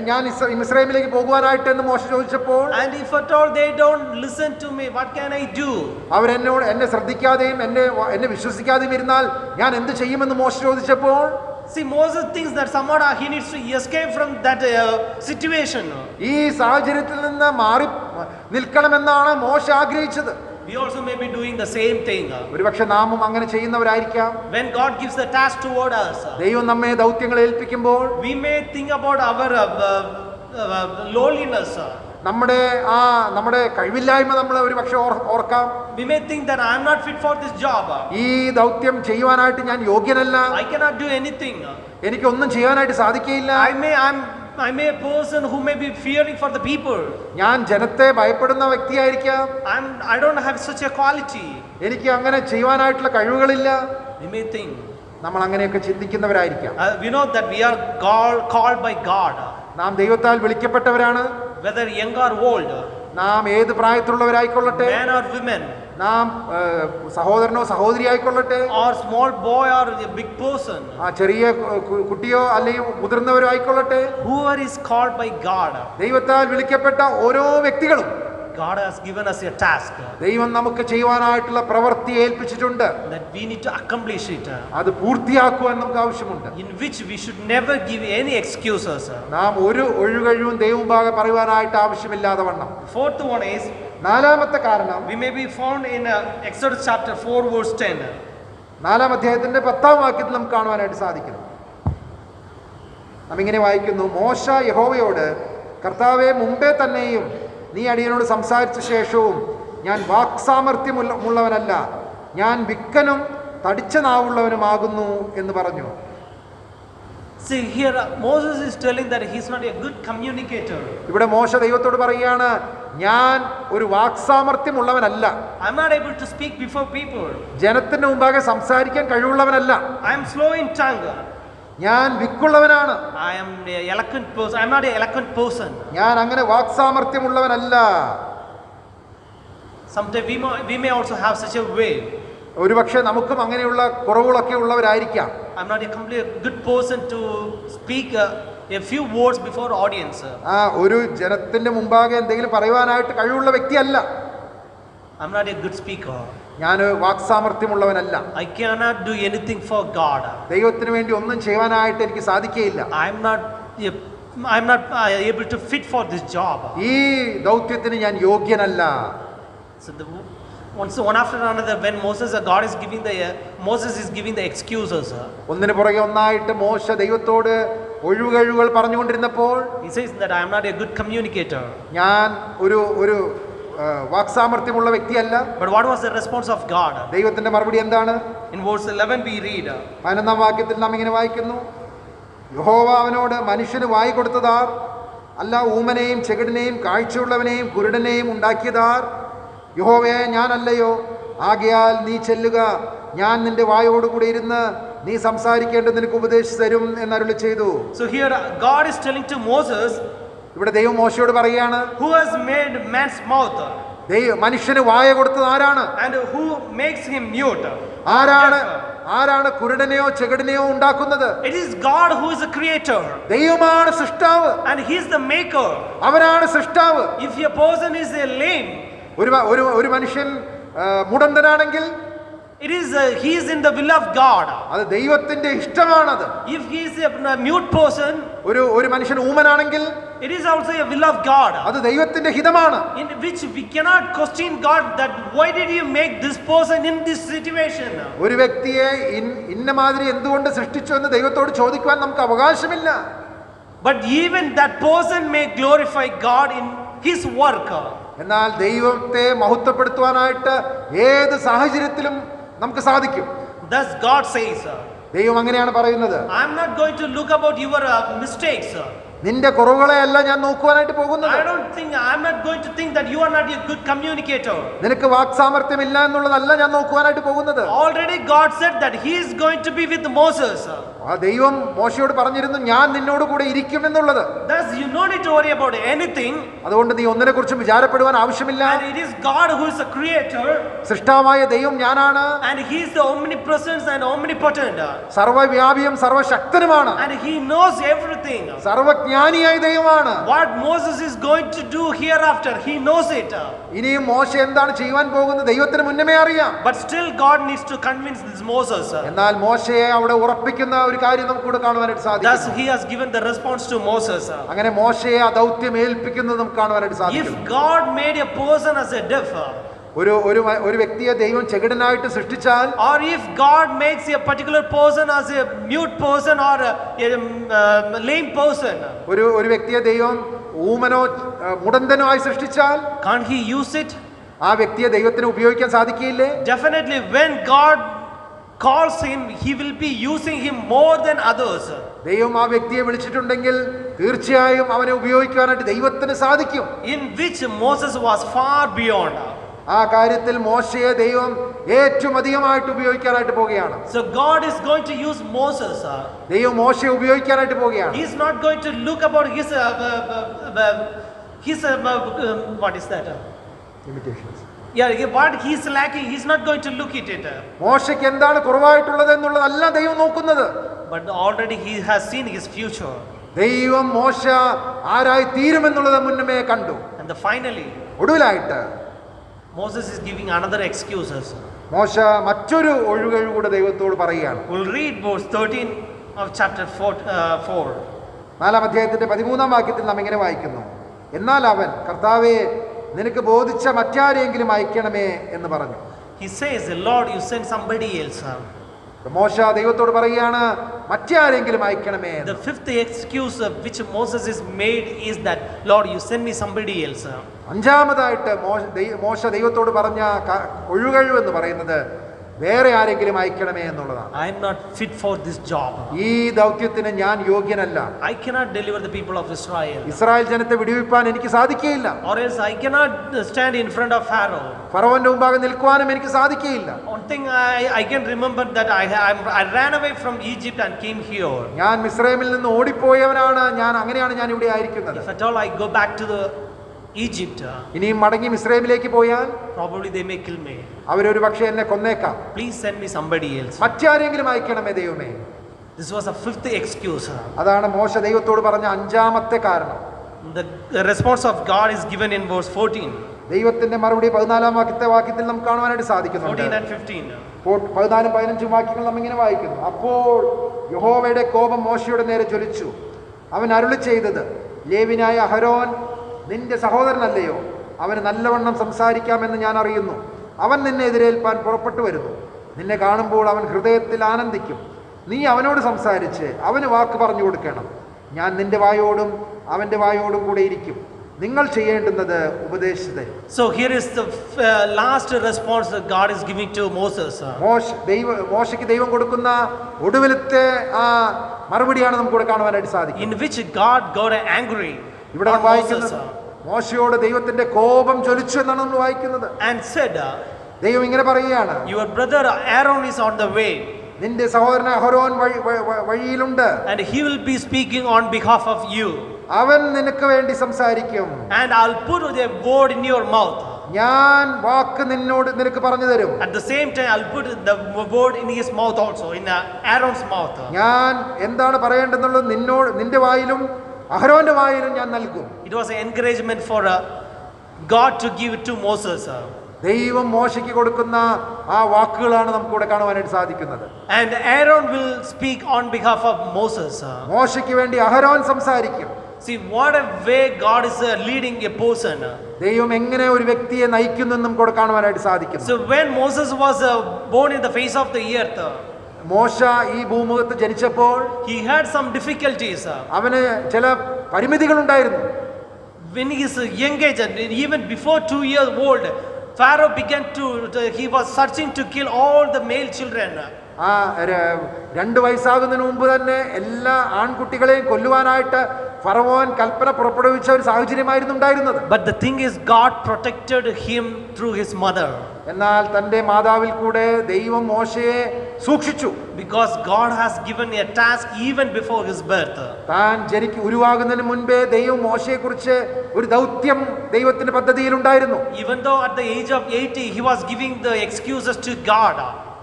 ഞാൻ മിസ്രൈമിലേക്ക് പോകുവാനായിട്ട് എന്ന് മോശ ചോദിച്ചപ്പോൾ, and if at all they don't listen to me, what can I do? അവരെന്നോട് എന്നെ ശ്രദ്ധിക്കാതെയും എന്നെ വിശ്വസിക്കാതെയും ഇരുന്നാൽ ഞാൻ എന്ത് ചെയ്യുമെന്ന് മോശ ചോദിച്ചപ്പോൾ, see, Moses thinks that somewhat he needs to escape from that situation. ഈ സാഹചര്യത്തിൽ നിന്ന് മാറി നിൽക്കണമെന്നാണ് മോശ ആഗ്രഹിച്ചത്. We also may be doing the same thing. ഒരുപക്ഷെ നാമും അങ്ങനെ ചെയ്യുന്നവരായിരിക്കാം. When God gives the task toward us, ദൈവം നമ്മെ ദൗത്യങ്ങൾ ഏൽപ്പിക്കുമ്പോൾ we may think about our lowliness. നമ്മുടെ കഴിവില്ലായ്മ നമ്മൾ ഒരുപക്ഷെ ഓർക്കാം. We may think that I am not fit for this job. ഈ ദൗത്യം ചെയ്യുവാനായിട്ട് ഞാൻ യോഗ്യനല്ല, I cannot do anything. എനിക്കൊന്നും ചെയ്യാനായിട്ട് സാധിക്കില്ല. I may a person who may be fearing for the people. ഞാൻ ജനത്തെ ഭയപ്പെടുന്ന വ്യക്തിയായിരിക്കാം. I don't have such a quality. എനിക്ക് അങ്ങനെ ചെയ്യുവാനായിട്ടുള്ള കഴിവുകളില്ല. We may think. നമ്മൾ അങ്ങനെയൊക്കെ ചിന്തിക്കുന്നവരായിരിക്കാം. We know that we are called by God. നാം ദൈവത്താൽ വിളിക്കപ്പെട്ടവരാണ്. Whether young or old, നാം ഏത് പ്രായത്തിലുള്ളവരായിക്കൊള്ളട്ടെ, man or women, നാം സഹോദരനോ സഹോദരി ആയിക്കൊള്ളട്ടെ, or small boy or a big person, ചെറിയ കുട്ടിയോ അല്ലെങ്കിൽ മുതിർന്നവരോ ആയിക്കൊള്ളട്ടെ, whoever is called by God, ദൈവത്താൽ വിളിക്കപ്പെട്ട ഓരോ വ്യക്തികളും God has given us a task. ദൈവം നമുക്ക് ചെയ്യുവാനായിട്ടുള്ള പ്രവൃത്തി ഏൽപ്പിച്ചിട്ടുണ്ട്. That we need to accomplish it. അത് പൂർത്തിയാക്കുവാൻ നമുക്ക് ആവശ്യമുണ്ട്. In which we should never give any excuses. നാം ഒരു ഒഴികഴിവും ദൈവമുമ്പാകെ പറയുവാനായിട്ട് ആവശ്യമില്ലാതെ വണ്ണം. Fourth one is, നാലാമത്തെ കാരണം we may be found in Exodus chapter 4 verse 10. 4-ാം അധ്യായത്തിന്റെ 10-ാം വാക്യത്തിൽ നമുക്ക് കാണുവാനായിട്ട് സാധിക്കുന്നു. നാം ഇങ്ങനെ വായിക്കുന്നു, മോശ യഹോവയോട്, കർത്താവേ, മുമ്പേ തന്നെയും നീ അടിയനോട് സംസാരിച്ച ശേഷവും ഞാൻ വാക്സാമർത്ഥ്യമുള്ളവനല്ല, ഞാൻ വിക്കനും തടിച്ച നാവുള്ളവനുമാകുന്നു എന്ന് പറഞ്ഞു. See here Moses is telling that he is not a good communicator. ഇവിടെ മോശ ദൈവത്തോട് പറയുകയാണ്, ഞാൻ ഒരു വാക്സാമർത്ഥ്യമുള്ളവനല്ല, I am not able to speak before people. ജനത്തിന്റെ മുമ്പാകെ സംസാരിക്കാൻ കഴിവുള്ളവനല്ല, I am slow in tongue. ഞാൻ വിക്കുള്ളവനാണ്, I am an eloquent person. I am not an eloquent person. ഞാൻ അങ്ങനെ വാക്സാമർത്ഥ്യമുള്ളവനല്ല. Sometimes we may also have such a way. ഒരുപക്ഷെ നമുക്കും അങ്ങനെയുള്ള കുറവുകളൊക്കെ ഉള്ളവരായിരിക്കാം. I am not a completely good person to speak a few words before audience. ഒരു ജനത്തിന്റെ മുമ്പാകെ എന്തെങ്കിലും പറയുവാനായിട്ട് കഴിവുള്ള വ്യക്തിയല്ല. I am not a good speaker. ഞാൻ വാക്സാമർത്ഥ്യമുള്ളവനല്ല. I cannot do anything for God. ദൈവത്തിന് വേണ്ടി ഒന്നും ചെയ്യാനായിട്ട് എനിക്ക് സാധിക്കുകയില്ല. I am not able to fit for this job. ഈ ദൗത്യത്തിന് ഞാൻ യോഗ്യനല്ല. So one after another, when Moses is giving the excuses. ഒന്നിനു പുറകെ ഒന്നായിട്ട് മോശ ദൈവത്തോട് ഒഴിവുകഴിവുകൾ പറഞ്ഞുകൊണ്ടിരുന്നപ്പോൾ, he says that I am not a good communicator. ഞാൻ ഒരു വാക്സാമർത്ഥ്യമുള്ള വ്യക്തിയല്ല. But what was the response of God? ദൈവത്തിന്റെ മറുപടി എന്താണ്? In verse 11 we read, 11-ാം വാക്യത്തിൽ നാം ഇങ്ങനെ വായിക്കുന്നു, യഹോവ അവനോട്, മനുഷ്യന് വായി കൊടുത്തതാർ? അല്ല ഊമനെയും ചെകിടിനെയും കാഴ്ചയുള്ളവനെയും കുരുടനെയും ഉണ്ടാക്കിയതാർ? യഹോവയെ ഞാനല്ലയോ? ആകയാൽ നീ ചെല്ലുക, ഞാൻ നിന്റെ വായോടുകൂടി ഇരുന്ന് നീ സംസാരിക്കേണ്ടത് നിനക്ക് ഉപദേശിച്ചു തരും എന്നരുളി ചെയ്തു. So here God is telling to Moses, ഇവിടെ ദൈവം മോശയോട് പറയുകയാണ്, who has made man's mouth? മനുഷ്യന് വായ കൊടുത്തത് ആരാണ്? And who makes him mute? ആരാണ് കുരുടനെയോ ചെകിടിനെയോ ഉണ്ടാക്കുന്നത്? It is God who is the creator. ദൈവമാണ് സൃഷ്ടാവ്. And he is the maker. അവനാണ് സൃഷ്ടാവ്. If a person is a lame, ഒരു മനുഷ്യൻ മുടന്തനാണെങ്കിൽ he is in the will of God. അത് ദൈവത്തിന്റെ ഇഷ്ടമാണത്. If he is a mute person, ഒരു മനുഷ്യൻ ഊമനാണെങ്കിൽ it is also a will of God. അത് ദൈവത്തിന്റെ ഹിതമാണ്. In which we cannot question God that why did you make this person in this situation? ഒരു വ്യക്തിയെ ഇന്ന മാതിരി എന്തുകൊണ്ട് സൃഷ്ടിച്ചു എന്ന് ദൈവത്തോട് ചോദിക്കുവാൻ നമുക്ക് അവകാശമില്ല. But even that person may glorify God in his work. എന്നാൽ ദൈവത്തെ മഹത്വപ്പെടുത്തുവാനായിട്ട് ഏത് സാഹചര്യത്തിലും നമുക്ക് സാധിക്കും. Thus God says, ദൈവം അങ്ങനെയാണ് പറയുന്നത്, I am not going to look about your mistakes. നിന്റെ കുറവുകളെ അല്ല ഞാൻ നോക്കുവാനായിട്ട് പോകുന്നത്. I am not going to think that you are not a good communicator. നിനക്ക് വാക്സാമർത്ഥ്യമില്ല എന്നുള്ളതല്ല ഞാൻ നോക്കുവാനായിട്ട് പോകുന്നത്. Already God said that he is going to be with Moses. ആ ദൈവം മോശയോട് പറഞ്ഞിരുന്നു, ഞാൻ നിന്നോട് കൂടെ ഇരിക്കും എന്നുള്ളത്. Thus you no need to worry about anything. അതുകൊണ്ട് നീ ഒന്നിനെ കുറിച്ചും വിചാരപ്പെടുവാൻ ആവശ്യമില്ല. And it is God who is the creator. സൃഷ്ടാവായ ദൈവം ഞാനാണ്. And he is the omnipresent and omnipotent. സർവ്വവ്യാപിയും സർവശക്തനുമാണ്. And he knows everything. സർവജ്ഞാനിയായ ദൈവമാണ്. What Moses is going to do hereafter, he knows it. ഇനിയും മോശ എന്താണ് ചെയ്യുവാൻ പോകുന്നത് ദൈവത്തിന് മുന്നമേ അറിയാം. But still God needs to convince this Moses. എന്നാൽ മോശയെ അവിടെ ഉറപ്പിക്കുന്ന ഒരു കാര്യം നമുക്ക് ഇവിടെ കാണുവാനായിട്ട് സാധിക്കും. Thus he has given the response to Moses. അങ്ങനെ മോശയെ ആ ദൗത്യം ഏൽപ്പിക്കുന്നത് നമുക്ക് കാണുവാനായിട്ട് സാധിക്കും. If God made a person as a deaf, ഒരു വ്യക്തിയെ ദൈവം ചെകിടനായിട്ട് സൃഷ്ടിച്ചാൽ, or if God makes a particular person as a mute person or a lame person, ഒരു വ്യക്തിയെ ദൈവം ഊമനോ മുടന്തനോ ആയി സൃഷ്ടിച്ചാൽ, can't he use it? ആ വ്യക്തിയെ ദൈവത്തിന് ഉപയോഗിക്കാൻ സാധിക്കില്ലേ? Definitely when God calls him, he will be using him more than others. ദൈവം ആ വ്യക്തിയെ വിളിച്ചിട്ടുണ്ടെങ്കിൽ തീർച്ചയായും അവനെ ഉപയോഗിക്കാനായിട്ട് ദൈവത്തിന് സാധിക്കും. In which Moses was far beyond. ആ കാര്യത്തിൽ മോശയെ ദൈവം ഏറ്റവും അധികമായിട്ട് ഉപയോഗിക്കാനായിട്ട് പോവുകയാണ്. So God is going to use Moses. ദൈവം മോശയെ ഉപയോഗിക്കാനായിട്ട് പോവുകയാണ്. He is not going to look about his what is that? Limitations. Yeah, what he is lacking, he is not going to look at it. മോശയ്ക്ക് എന്താണ് കുറവായിട്ടുള്ളത് എന്നുള്ളതല്ല ദൈവം നോക്കുന്നത്. But already he has seen his future. ദൈവം മോശ ആരായി തീരുമെന്നുള്ളത് മുന്നമേ കണ്ടു. And finally ഒടുവിലായിട്ട് Moses is giving another excuses. മോശ മറ്റൊരു ഒഴികഴിവ് കൂടെ ദൈവത്തോട് പറയുകയാണ്. We'll read verse 13 of chapter 4. 4-ാം അധ്യായത്തിന്റെ 13-ാം വാക്യത്തിൽ നാം ഇങ്ങനെ വായിക്കുന്നു, എന്നാൽ അവൻ, കർത്താവേ നിനക്ക് ബോധിച്ച മറ്റാരെങ്കിലും അയക്കണമേ എന്ന് പറഞ്ഞു. He says, Lord, you send somebody else. മോശ ദൈവത്തോട് പറയുകയാണ്, മറ്റാരെങ്കിലും അയക്കണമേ. The fifth excuse which Moses is made is that, Lord, you send me somebody else. അഞ്ചാമതായിട്ട് മോശ ദൈവത്തോട് പറഞ്ഞ ഒഴികഴിവ് എന്ന് പറയുന്നത് വേറെ ആരെങ്കിലും അയക്കണമേ എന്നുള്ളതാണ്. I am not fit for this job. ഈ ദൗത്യത്തിന് ഞാൻ യോഗ്യനല്ല. I cannot deliver the people of Israel. Israel ജനത്തെ വിടുവിപ്പാൻ എനിക്ക് സാധിക്കുകയില്ല. Or else I cannot stand in front of Pharaoh. ഫറവോന്റെ മുമ്പാകെ നിൽക്കുവാനും എനിക്ക് സാധിക്കുകയില്ല. One thing I can remember that I ran away from Egypt and came here. ഞാൻ മിസ്രൈമിൽ നിന്ന് ഓടിപ്പോയവനാണ് ഞാൻ. അങ്ങനെയാണ് ഞാൻ ഇവിടെ ആയിരിക്കുന്നത്. If at all I go back to the Egypt, ഇനിയും മടങ്ങി മിസ്രൈമിലേക്ക് പോയാൽ probably they may kill me. അവരൊരു പക്ഷേ എന്നെ കൊന്നേക്കാം. Please send me somebody else. മറ്റാരെങ്കിലും അയക്കണമേ ദൈവമേ. This was a fifth excuse. അതാണ് മോശ ദൈവത്തോട് പറഞ്ഞ അഞ്ചാമത്തെ കാരണം. The response of God is given in verse 14. ദൈവത്തിന്റെ മറുപടി 14-ാം വാക്യത്തിൽ നമുക്ക് കാണുവാനായിട്ട് സാധിക്കുന്നുണ്ട്. 14 and 15. 14-ഉം 15-ഉം വാക്യങ്ങൾ നാം ഇങ്ങനെ വായിക്കുന്നു, അപ്പോൾ യഹോവയുടെ കോപം മോശയുടെ നേരെ ജ്വലിച്ചു. അവൻ അരുളി ചെയ്തത്, ലേവ്യനായ അഹരോൻ നിന്റെ സഹോദരനല്ലയോ? അവന് നല്ലവണ്ണം സംസാരിക്കാമെന്ന് ഞാൻ അറിയുന്നു. അവൻ നിന്നെ എതിരേൽപ്പാൻ പുറപ്പെട്ടു വരുന്നു. നിന്നെ കാണുമ്പോൾ അവൻ ഹൃദയത്തിൽ ആനന്ദിക്കും. നീ അവനോട് സംസാരിച്ച് അവന് വാക്ക് പറഞ്ഞു കൊടുക്കണം. ഞാൻ നിന്റെ വായോടും അവൻ്റെ വായോടും കൂടെ ഇരിക്കും. നിങ്ങൾ ചെയ്യേണ്ടുന്നത് ഉപദേശിച്ചു തരും. So here is the last response that God is giving to Moses. മോശയ്ക്ക് ദൈവം കൊടുക്കുന്ന ഒടുവിലത്തെ ആ മറുപടിയാണ് നമുക്ക് ഇവിടെ കാണുവാനായിട്ട് സാധിക്കും. In which God got angry. ഇവിടെ നാം വായിക്കുന്നത് മോശയോട് ദൈവത്തിന്റെ കോപം ജ്വലിച്ചു എന്നാണ് നമ്മൾ വായിക്കുന്നത്. And said, ദൈവം ഇങ്ങനെ പറയുകയാണ്, your brother Aaron is on the way. നിന്റെ സഹോദരൻ അഹരോൻ വഴിയിലുണ്ട്. And he will be speaking on behalf of you. അവൻ നിനക്ക് വേണ്ടി സംസാരിക്കും. And I'll put a word in your mouth. ഞാൻ വാക്ക് നിനക്ക് പറഞ്ഞു തരും. At the same time I'll put the word in his mouth also, in Aaron's mouth. ഞാൻ എന്താണ് പറയേണ്ടതെന്നുള്ളത് നിന്റെ വായിലും അഹരോന്റെ വായിലും ഞാൻ നൽകും. It was an encouragement for God to give it to Moses. ദൈവം മോശയ്ക്ക് കൊടുക്കുന്ന ആ വാക്കുകളാണ് നമുക്ക് ഇവിടെ കാണുവാനായിട്ട് സാധിക്കുന്നത്. And Aaron will speak on behalf of Moses. മോശയ്ക്ക് വേണ്ടി അഹരോൻ സംസാരിക്കും. See what a way God is leading a person. ദൈവം എങ്ങനെ ഒരു വ്യക്തിയെ നയിക്കുന്നു എന്ന് നമുക്ക് ഇവിടെ കാണുവാനായിട്ട് സാധിക്കും. So when Moses was born in the face of the earth, മോശ ഈ ഭൂമുഖത്ത് ജനിച്ചപ്പോൾ he had some difficulties. അവന് ചില പരിമിതികൾ ഉണ്ടായിരുന്നു. When he is young age, and even before 2 years old, Pharaoh began he was searching to kill all the male children. ആ 2 വയസ്സാകുന്നതിന് മുമ്പ് തന്നെ എല്ലാ ആൺകുട്ടികളെയും കൊല്ലുവാനായിട്ട് ഫറവോൻ കൽപ്പന പുറപ്പെടുവിച്ച ഒരു സാഹചര്യമായിരുന്നു ഉണ്ടായിരുന്നത്. But the thing is, God protected him through his mother. എന്നാൽ തന്റെ മാതാവിൽ കൂടെ ദൈവം മോശയെ സൂക്ഷിച്ചു. Because God has given a task even before his birth. താൻ ഉരുവാകുന്നതിന് മുൻപേ ദൈവം മോശയെ കുറിച്ച് ഒരു ദൗത്യം ദൈവത്തിന്റെ പദ്ധതിയിൽ ഉണ്ടായിരുന്നു. Even though at the age of 80 he was giving the excuses to God.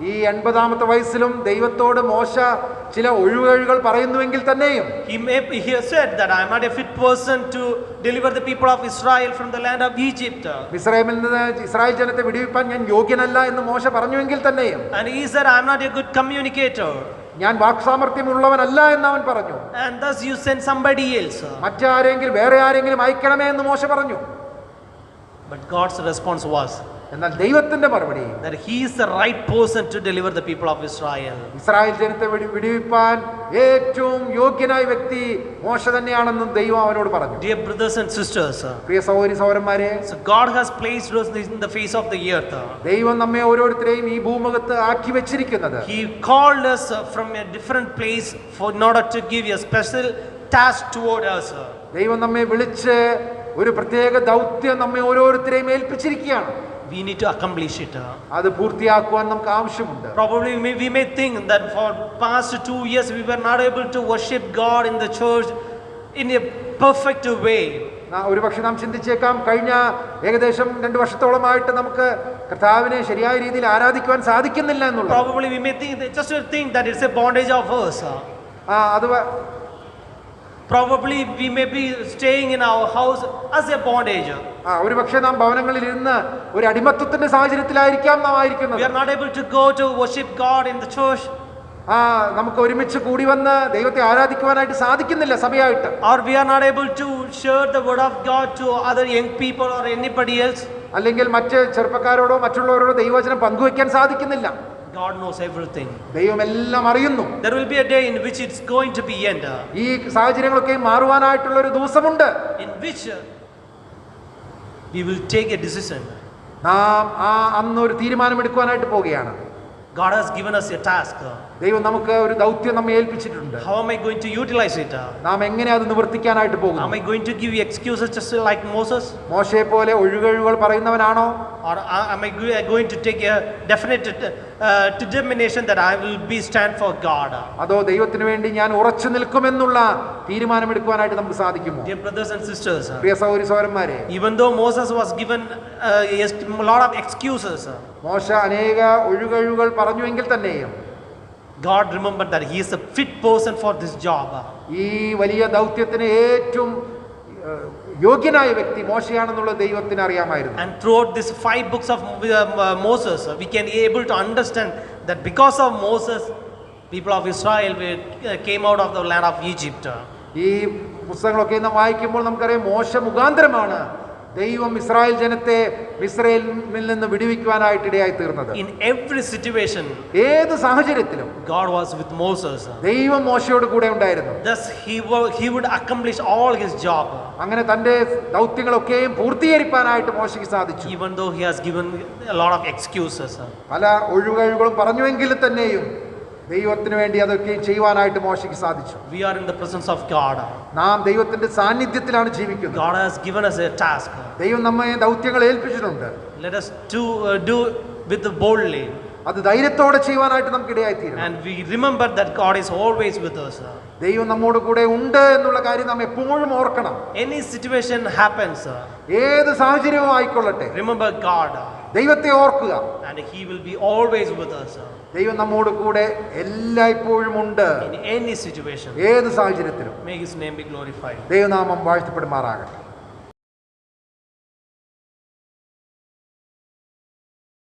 ഈ 80ാമത്തെ വയസ്സിലും ദൈവത്തോട് മോശ ചില ഒഴിവുകൾ പറയുന്നുവെങ്കിൽ തന്നെയും he said that I am not a fit person to deliver the people of Israel from the land of Egypt. മിസ്രയീമിൽ നിന്ന് Israel ജനത്തെ വിടുവിപ്പാൻ ഞാൻ യോഗ്യനല്ല എന്ന് മോശ പറഞ്ഞുവെങ്കിൽ തന്നെയും And he said I am not a good communicator. ഞാൻ വാക്സാമർത്ഥ്യമുള്ളവനല്ല എന്ന് അവൻ പറഞ്ഞു. And thus you send somebody else. വേറെ ആരെങ്കിലും അയക്കണമേ എന്ന് മോശ പറഞ്ഞു. But God's response was എന്നാൽ ദൈവത്തിന്റെ മറുപടി that he is the right person to deliver the people of Israel. Israel ജനത്തെ വിടുവിപ്പാൻ ഏറ്റവും യോഗ്യനായ വ്യക്തി മോശ തന്നെയാണെന്ന് ദൈവം അവനോട് പറഞ്ഞു. Dear brothers and sisters, പ്രിയ സഹോദരി സഹോദരന്മാരെ, so God has placed us in the face of the earth. ദൈവം നമ്മെ ഓരോരുത്തരെയും ഈ ഭൂമുഖത്ത് ആക്കി വെച്ചിരിക്കുന്നത്. He called us from a different place in order to give a special task toward us. ദൈവം നമ്മെ വിളിച്ച് ഒരു പ്രത്യേക ദൗത്യം നമ്മെ ഓരോരുത്തരെയും ഏൽപ്പിച്ചിരിക്കുകയാണ്. We need to accomplish it. അത് പൂർത്തിയാക്കുവാൻ നമുക്ക് ആവശ്യമുണ്ട്. Probably we may think that for past 2 years we were not able to worship God in the church in a perfect way. ഒരുപക്ഷെ നാം ചിന്തിച്ചേക്കാം, കഴിഞ്ഞ ഏകദേശം 2 വർഷത്തോളമായിട്ട് നമുക്ക് കർത്താവിനെ ശരിയായ രീതിയിൽ ആരാധിക്കുവാൻ സാധിക്കുന്നില്ല എന്നുള്ളത്. Probably we may think that it's a bondage of us. അത് Probably we may be staying in our house as a bondage. ഒരുപക്ഷെ നാം ഭവനങ്ങളിൽ ഇരുന്ന് ഒരു അടിമത്തത്തിന്റെ സാഹചര്യത്തിലായിരിക്കാം നാം ആയിരിക്കുന്നത്. We are not able to go to worship God in the church. നമുക്ക് ഒരുമിച്ച് കൂടി വന്ന് ദൈവത്തെ ആരാധിക്കുവാനായിട്ട് സാധിക്കുന്നില്ല സഭയായിട്ട്. Or we are not able to share the word of God to other young people or anybody else. അല്ലെങ്കിൽ മറ്റ് ചെറുപ്പക്കാരോടോ മറ്റുള്ളവരോടോ ദൈവവചനം പങ്കുവെക്കാൻ സാധിക്കുന്നില്ല. God knows everything. ദൈവം എല്ലാം അറിയുന്നു. There will be a day in which it's going to be end. ഈ സാഹചര്യങ്ങളൊക്കെ മാറുവാനായിട്ടുള്ള ഒരു ദിവസമുണ്ട്. In which we will take a decision. നാം അന്ന് ഒരു തീരുമാനമെടുക്കുവാനായിട്ട് പോവുകയാണ്. God has given us a task. ദൈവം നമുക്ക് ഒരു ദൗത്യം നമ്മെ ഏൽപ്പിച്ചിട്ടുണ്ട്. How am I going to utilize it? നാം എങ്ങനെ അത് നിവർത്തിക്കാനായിട്ട് പോകുന്നു? Am I going to give excuses just like Moses? മോശയെ പോലെ ഒഴികഴിവുകൾ പറയുന്നവനാണോ? Or am I going to take a definite determination that I will be stand for God? അതോ ദൈവത്തിന് വേണ്ടി ഞാൻ ഉറച്ചു നിൽക്കുമെന്നുള്ള തീരുമാനമെടുക്കുവാനായിട്ട് നമുക്ക് സാധിക്കുമോ? Dear brothers and sisters, പ്രിയ സഹോദരി സഹോദരന്മാരെ, even though Moses was given a lot of excuses, മോശ അനേക ഒഴികഴിവുകൾ പറഞ്ഞുവെങ്കിൽ തന്നെയും God remembered that he is a fit person for this job. ഈ വലിയ ദൗത്യത്തിന് ഏറ്റവും യോഗ്യനായ വ്യക്തി മോശയാണെന്നുള്ള ദൈവത്തിന് അറിയാമായിരുന്നു. And throughout these 5 books of Moses, we can be able to understand that because of Moses, people of Israel came out of the land of Egypt. ഈ പുസ്തകങ്ങളൊക്കെ നാം വായിക്കുമ്പോൾ നമുക്കറിയാം മോശ മുഖാന്തരമാണ് ദൈവം ഇസ്രായേൽ ജനത്തെ മിസ്രൈമിൽ നിന്ന് വിടുവിക്കുവാനായിട്ട് ഇടയായി തീർന്നത്. In every situation, ഏത് സാഹചര്യത്തിലും God was with Moses. ദൈവം മോശയോട് കൂടെ ഉണ്ടായിരുന്നു. Thus he would accomplish all his job. അങ്ങനെ തന്റെ ദൗത്യങ്ങളൊക്കെയും പൂർത്തീകരിക്കാനായിട്ട് മോശയ്ക്ക് സാധിച്ചു. Even though he has given a lot of excuses. പല ഒഴികഴിവുകളും പറഞ്ഞുവെങ്കിൽ തന്നെയും ദൈവത്തിന് വേണ്ടി അതൊക്കെ ചെയ്യുവാനായിട്ട് മോശയ്ക്ക് സാധിച്ചു. We are in the presence of God. നാം ദൈവത്തിന്റെ സാന്നിധ്യത്തിലാണ് ജീവിക്കുന്നത്. God has given us a task. ദൈവം നമ്മെ ദൗത്യങ്ങൾ ഏൽപ്പിച്ചിട്ടുണ്ട്. Let us do with boldly. അത് ധൈര്യത്തോടെ ചെയ്യുവാനായിട്ട് നമുക്ക് ഇടയായിത്തീരണം. And we remember that God is always with us. ദൈവം നമ്മോട് കൂടെ ഉണ്ട് എന്നുള്ള കാര്യം നാം എപ്പോഴും ഓർക്കണം. Any situation happens, ഏത് സാഹചര്യവും ആയിക്കൊള്ളട്ടെ, remember God. ദൈവത്തെ ഓർക്കുക. And he will be always with us. ദൈവം നമ്മോട് കൂടെ എല്ലായ്പ്പോഴും ഉണ്ട്. In any situation. ഏത് സാഹചര്യത്തിലും. May his name be glorified. ദൈവനാമം വാഴ്ത്തപ്പെടുമാറാകട്ടെ.